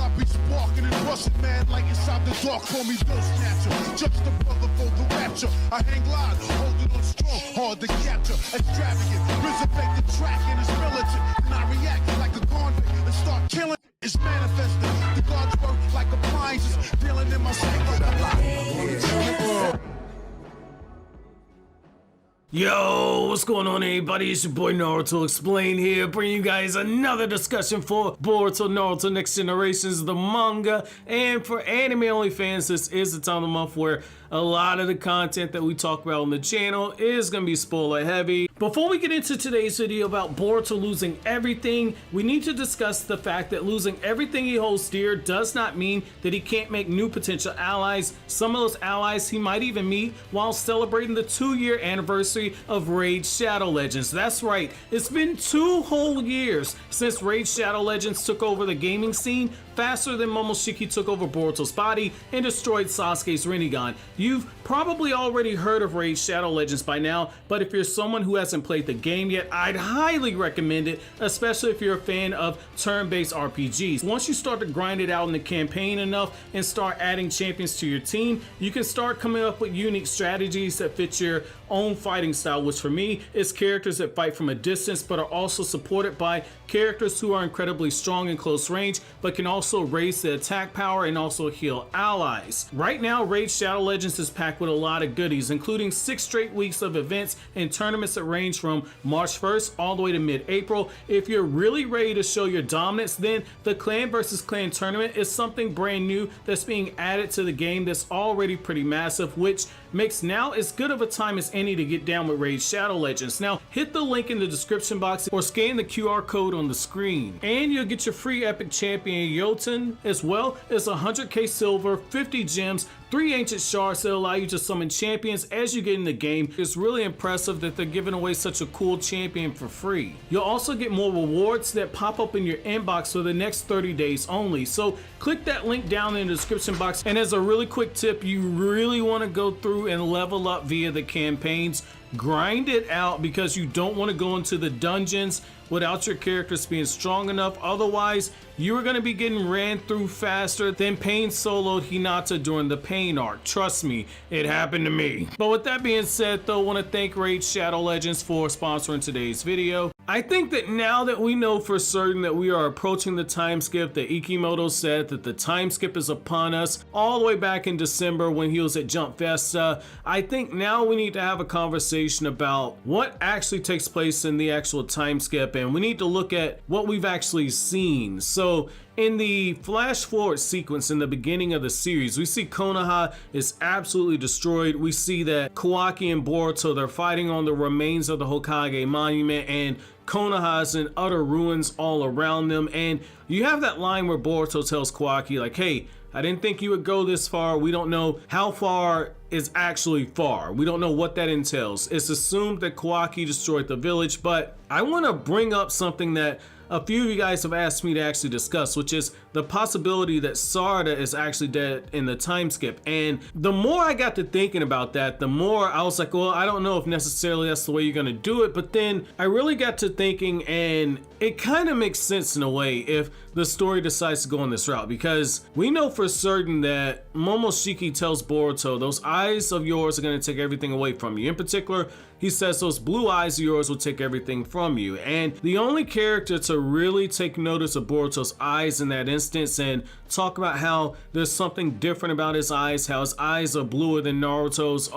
I be sparking and busting mad like inside the dark. Call me Bill Snatcher, just a brother for the rapture. I hang live, holding on strong, hard to capture. Extravagant, resurrect the track and it's militant. And I react like a convict and start killing. It's manifesting. The gods work like appliances, dealing in my psyche. Yo, what's going on everybody? It's your boy Naruto Explain here, bringing you guys another discussion for Boruto Naruto Next Generations, the manga. And for anime only fans, this is the time of the month where a lot of the content that we talk about on the channel is going to be spoiler heavy. Before we get into today's video about Boruto losing everything, we need to discuss the fact that losing everything he holds dear does not mean that he can't make new potential allies. Some of those allies he might even meet while celebrating the 2-year anniversary of Raid Shadow Legends. That's right, it's been 2 whole years since Raid Shadow Legends took over the gaming scene, faster than MomoshikI took over Boruto's body and destroyed Sasuke's Rinnegan. You've probably already heard of Raid Shadow Legends by now, but if you're someone who hasn't played the game yet, I'd highly recommend it, especially if you're a fan of turn-based RPGs. Once you start to grind it out in the campaign enough and start adding champions to your team, you can start coming up with unique strategies that fit your own fighting style, which for me is characters that fight from a distance but are also supported by characters who are incredibly strong in close range but can also raise the attack power and also heal allies. Right now, Raid Shadow Legends is packed with a lot of goodies, including 6 straight weeks of events and tournaments that range from March 1st all the way to mid-April. If you're really ready to show your dominance, then the Clan vs. Clan tournament is something brand new that's being added to the game that's already pretty massive, which makes now as good of a time as any to get down with Raid Shadow Legends. Now hit the link in the description box or scan the QR code on the screen and you'll get your free epic champion Jotun, as well as 100k silver, 50 gems, 3 ancient shards that allow you to summon champions as you get in the game. It's really impressive that they're giving away such a cool champion for free. You'll also get more rewards that pop up in your inbox for the next 30 days only. So click that link down in the description box. And as a really quick tip, you really want to go through and level up via the campaigns. Grind it out because you don't want to go into the dungeons without your characters being strong enough. Otherwise, you are going to be getting ran through faster than Pain soloed Hinata during the Pain arc. Trust me, it happened to me. But with that being said though, I want to thank Raid Shadow Legends for sponsoring today's video. I think that now that we know for certain that we are approaching the time skip, that Ikimoto said that the time skip is upon us all the way back in December when he was at Jump Festa, I think now we need to have a conversation about what actually takes place in the actual time skip, and we need to look at what we've actually seen. So in the flash forward sequence in the beginning of the series, we see Konoha is absolutely destroyed. We see that Kawaki and Boruto, they're fighting on the remains of the Hokage monument, and Konoha is in utter ruins all around them. And you have that line where Boruto tells Kawaki like, hey, I didn't think you would go this far. We don't know how far is actually far. We don't know what that entails. It's assumed that Kawaki destroyed the village, but I want to bring up something that a few of you guys have asked me to actually discuss, which is the possibility that Sarada is actually dead in the time skip. And the more I got to thinking about that, the more I was like, well, I don't know if necessarily that's the way you're gonna do it. But then I really got to thinking, and it kind of makes sense in a way if the story decides to go on this route, because we know for certain that Momoshiki tells Boruto, those eyes of yours are going to take everything away from you. In particular, he says those blue eyes of yours will take everything from you. And the only character to really take notice of Boruto's eyes in that instance and talk about how there's something different about his eyes, how his eyes are bluer than Naruto's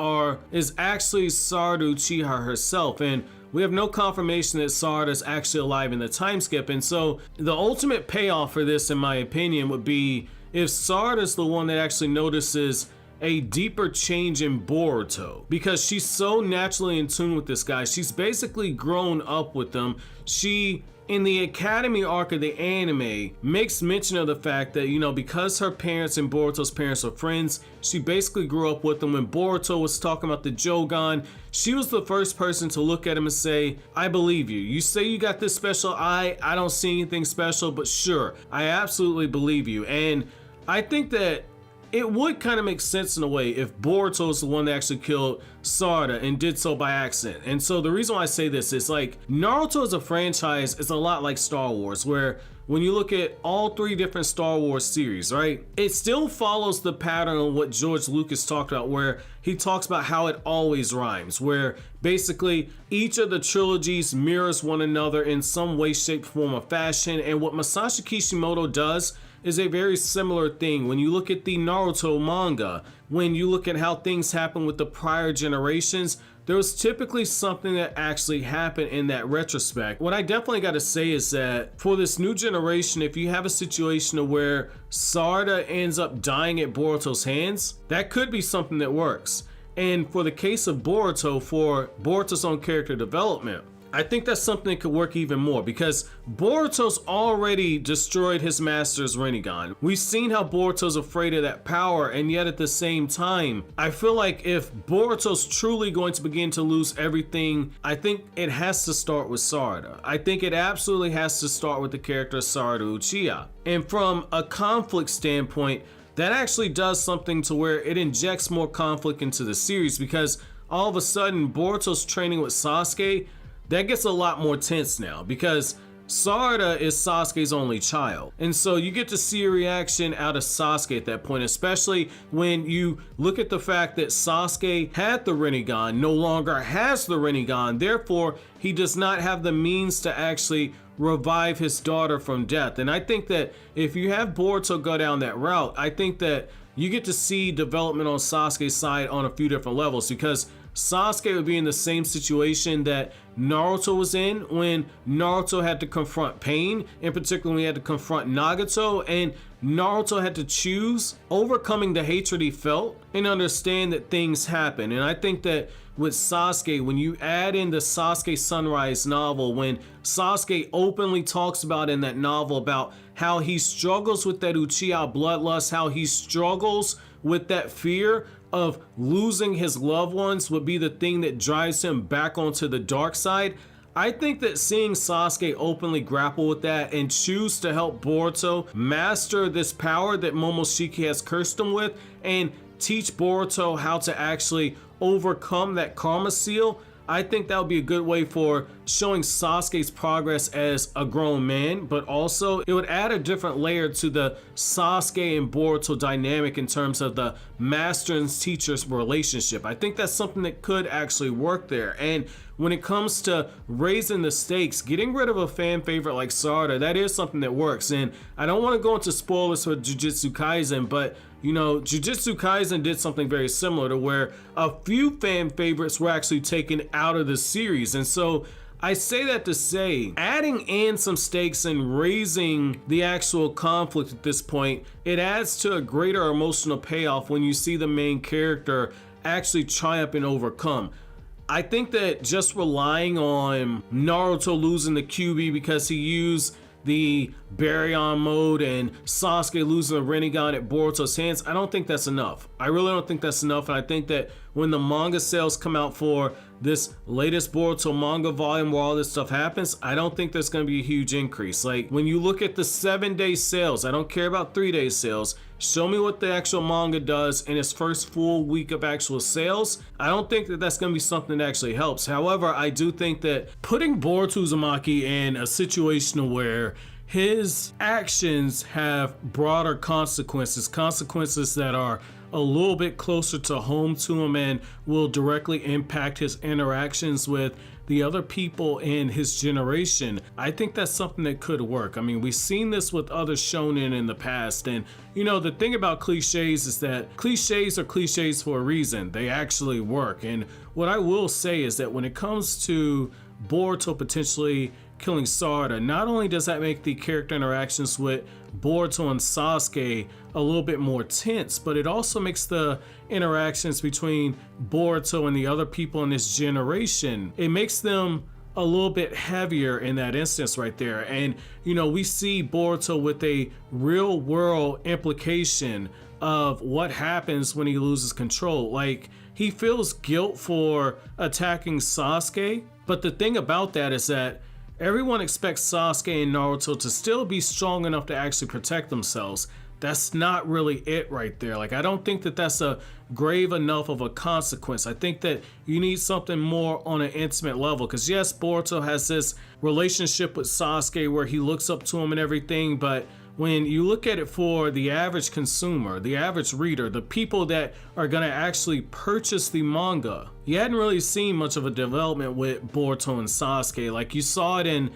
is actually Sarada Uchiha herself. And we have no confirmation that Sarada is actually alive in the time skip. And so the ultimate payoff for this, in my opinion, would be if Sarada is the one that actually notices a deeper change in Boruto, because she's so naturally in tune with this guy. She's basically grown up with them. She, in the Academy arc of the anime, makes mention of the fact that, you know, because her parents and Boruto's parents are friends, she basically grew up with them. When Boruto was talking about the Jogan, she was the first person to look at him and say, I believe you. You say you got this special eye, I don't see anything special, but sure, I absolutely believe you. And I think that it would kind of make sense in a way if Boruto's the one that actually killed Sarada and did so by accident. And so the reason why I say this is like Naruto as a franchise is a lot like Star Wars, where when you look at all 3 different Star Wars series, right, it still follows the pattern of what George Lucas talked about, where he talks about how it always rhymes, where basically each of the trilogies mirrors one another in some way, shape, form, or fashion. And what Masashi Kishimoto does is a very similar thing. When you look at the Naruto manga, when you look at how things happen with the prior generations, there was typically something that actually happened in that retrospect. What I definitely got to say is that for this new generation, if you have a situation where Sarada ends up dying at Boruto's hands, that could be something that works. And for the case of Boruto, for Boruto's own character development, I think that's something that could work even more, because Boruto's already destroyed his master's Rinnegan. We've seen how Boruto's afraid of that power, and yet at the same time, I feel like if Boruto's truly going to begin to lose everything, I think it has to start with Sarada. I think it absolutely has to start with the character Sarada Uchiha. And from a conflict standpoint, that actually does something to where it injects more conflict into the series, because all of a sudden Boruto's training with Sasuke, that gets a lot more tense now, because Sarada is Sasuke's only child. And so you get to see a reaction out of Sasuke at that point, especially when you look at the fact that Sasuke had the Rinnegan, no longer has the Rinnegan, therefore he does not have the means to actually revive his daughter from death. And I think that if you have Boruto go down that route, I think that you get to see development on Sasuke's side on a few different levels, because Sasuke would be in the same situation that Naruto was in when Naruto had to confront Pain, in particular when he had to confront Nagato, and Naruto had to choose overcoming the hatred he felt and understand that things happen. And I think that with Sasuke, when you add in the Sasuke Sunrise novel, when Sasuke openly talks about in that novel about how he struggles with that Uchiha bloodlust, how he struggles with that fear of losing his loved ones would be the thing that drives him back onto the dark side. I think that seeing Sasuke openly grapple with that and choose to help Boruto master this power that Momoshiki has cursed him with, and teach Boruto how to actually overcome that karma seal, I think that would be a good way for showing Sasuke's progress as a grown man, but also it would add a different layer to the Sasuke and Boruto dynamic in terms of the master and teacher's relationship. I think that's something that could actually work there. And when it comes to raising the stakes, getting rid of a fan favorite like Sarada, that is something that works. And I don't want to go into spoilers for Jujutsu Kaisen, but you know, Jujutsu Kaisen did something very similar to where a few fan favorites were actually taken out of the series. And so I say that to say, adding in some stakes and raising the actual conflict at this point, it adds to a greater emotional payoff when you see the main character actually triumph and overcome. I think that just relying on Naruto losing the QB because he used the Baryon mode and Sasuke losing the Rinnegan at Boruto's hands, I don't think that's enough. I really don't think that's enough, and I think that when the manga sales come out for this latest Boruto manga volume where all this stuff happens, I don't think there's going to be a huge increase. Like, when you look at the 7-day sales, I don't care about 3-day sales, show me what the actual manga does in its first full week of actual sales. I don't think that that's going to be something that actually helps. However, I do think that putting Boruto Uzumaki in a situation where his actions have broader consequences, consequences that are a little bit closer to home to him and will directly impact his interactions with the other people in his generation, I think that's something that could work. I mean, we've seen this with other shonen in the past, and you know, the thing about cliches is that cliches are cliches for a reason. They actually work. And what I will say is that when it comes to Boruto potentially killing Sarada, not only does that make the character interactions with Boruto and Sasuke a little bit more tense, but it also makes the interactions between Boruto and the other people in this generation, it makes them a little bit heavier in that instance right there. And you know, we see Boruto with a real world implication of what happens when he loses control. Like, he feels guilt for attacking Sasuke, but the thing about that is that everyone expects Sasuke and Naruto to still be strong enough to actually protect themselves. that's not really it right there. Like, I don't think that that's a grave enough of a consequence. I think that you need something more on an intimate level, because yes, Boruto has this relationship with Sasuke where he looks up to him and everything, but when you look at it for the average consumer, the average reader, the people that are going to actually purchase the manga, you hadn't really seen much of a development with Boruto and Sasuke. Like, you saw it in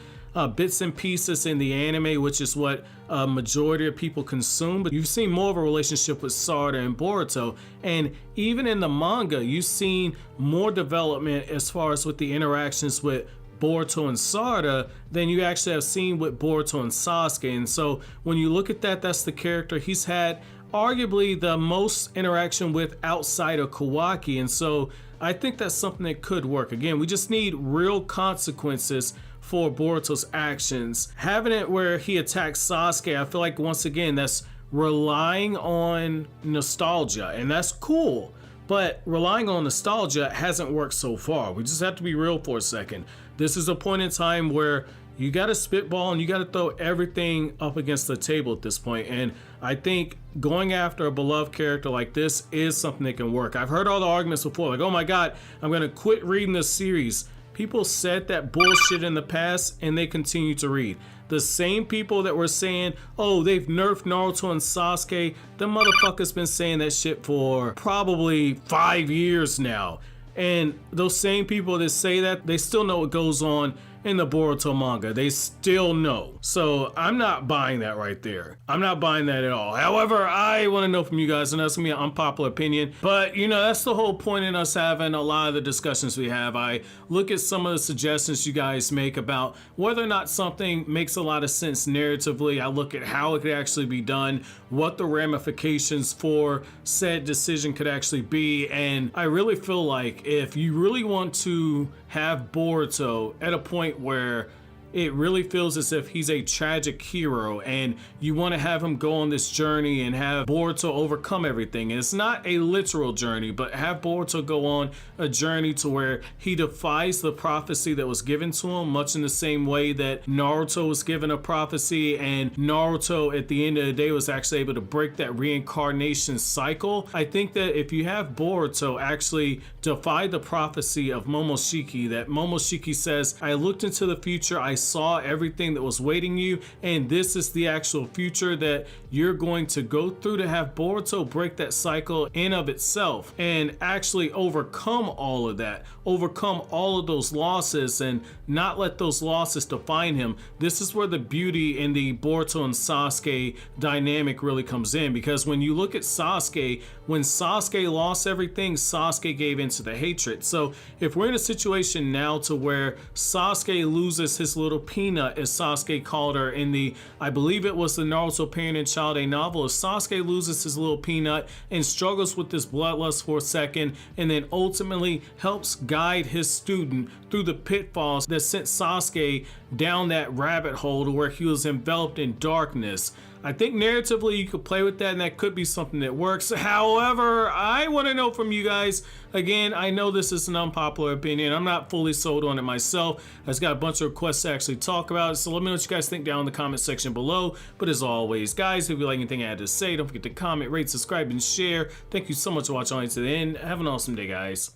bits and pieces in the anime, which is what a majority of people consume, but you've seen more of a relationship with Sarada and Boruto. And even in the manga, you've seen more development as far as with the interactions with Boruto and Sarada than you actually have seen with Boruto and Sasuke. And so when you look at that, that's the character he's had arguably the most interaction with outside of Kawaki. And so I think that's something that could work. Again, we just need real consequences for Boruto's actions. Having it where he attacks Sasuke, I feel like once again that's relying on nostalgia, and that's cool, but relying on nostalgia hasn't worked so far. We just have to be real for a second. This is a point in time where you got to spitball and you got to throw everything up against the table at this point. And I think going after a beloved character like this is something that can work. I've heard all the arguments before, like, oh my God, I'm going to quit reading this series. People said that bullshit in the past and they continue to read. The same people that were saying, oh, they've nerfed Naruto and Sasuke, the motherfuckers been saying that shit for probably 5 years now. And those same people that say that, they still know what goes on in the Boruto manga. They still know. So I'm not buying that right there. I'm not buying that at all. However, I want to know from you guys, and that's gonna be an unpopular opinion, but you know, that's the whole point in us having a lot of the discussions we have. I look at some of the suggestions you guys make about whether or not something makes a lot of sense narratively. I look at how it could actually be done, what the ramifications for said decision could actually be, and I really feel like if you really want to have Boruto at a point where it really feels as if he's a tragic hero and you want to have him go on this journey and have Boruto overcome everything. And it's not a literal journey, but have Boruto go on a journey to where he defies the prophecy that was given to him, much in the same way that Naruto was given a prophecy and Naruto at the end of the day was actually able to break that reincarnation cycle. I think that if you have Boruto actually defy the prophecy of Momoshiki, that Momoshiki says, I looked into the future, I saw everything that was waiting you, and this is the actual future that you're going to go through, to have Boruto break that cycle in of itself and actually overcome all of that, overcome all of those losses and not let those losses define him. This is where the beauty in the Boruto and Sasuke dynamic really comes in, because when you look at Sasuke, when Sasuke lost everything, Sasuke gave into the hatred. So if we're in a situation now to where Sasuke loses his little peanut, as Sasuke called her in the, I believe it was the Naruto Parent and Child A novel, if Sasuke loses his little peanut and struggles with this bloodlust for a second and then ultimately helps guide his student through the pitfalls that sent Sasuke down that rabbit hole to where he was enveloped in darkness, I think narratively you could play with that and that could be something that works. However, I want to know from you guys. Again, I know this is an unpopular opinion. I'm not fully sold on it myself. I just got a bunch of requests to actually talk about it. So let me know what you guys think down in the comment section below. But as always, guys, if you like anything I had to say, don't forget to comment, rate, subscribe, and share. Thank you so much for watching all the way to the end. Have an awesome day, guys.